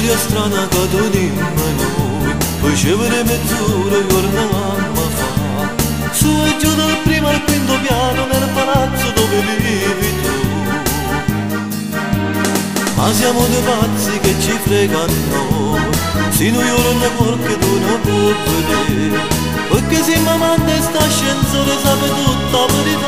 storia strana che donimmo noi, facevano mezz'ora giornata fa. Su e giù dal primo al quinto piano nel palazzo dove vivi tu. Ma siamo dei pazzi che ci fregano noi, sino io non ne porco tu non puoi vedere, perché se mi manda sta ascensore sape tutta la verità.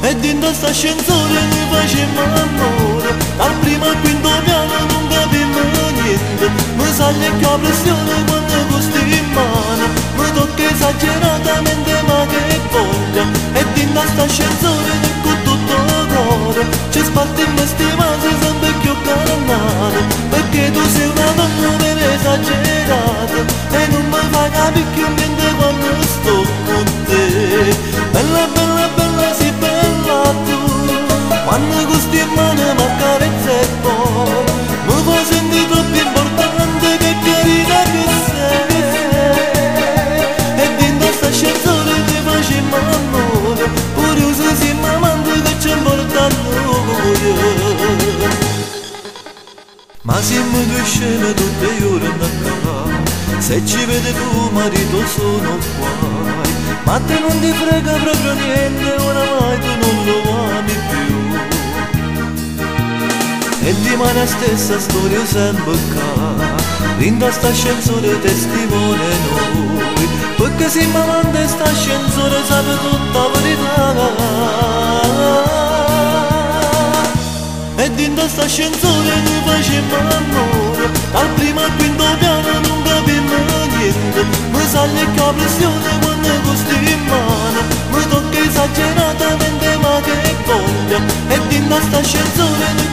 E dentro sta ascensore noi facemmo amore, dal primo al quinto piano non capimmo niente. Mi sale più la pressione quando costi in mano, mi tocca esageratamente ma che voglia. E dentro sta ascensore noi con tutto cuore ci sbattimmo sti vasi sempre più carnali, perché tu sei una donna ben esagerata e non mi fai capire più niente quando sto con te. Bella, bella, bella, sì bella tu, quando costi in mano mi accarezza e poi mi fa sentire troppo importante, che carina che sei. E dentro sta ascensore ti facemmo amore, curioso siamo amanti che ci importa a noi. Ma siamo due scene tutte i giorni a casa, se ci vede tuo marito sono guai, ma te non ti frega proprio niente, oramai tu non lo ami più. E rimane la stessa storia sempre qua, rinda sta ascensore testimone noi, perché se mi manda sta ascensore sape tutta la verità. E dentro sta ascensore noi facemmo amore, dal primo al quinto piano non capimmo niente. Mi sale più la pressione quando costi in mano, mi tocca esageratamente ma che voglia. E dentro sta ascensore noi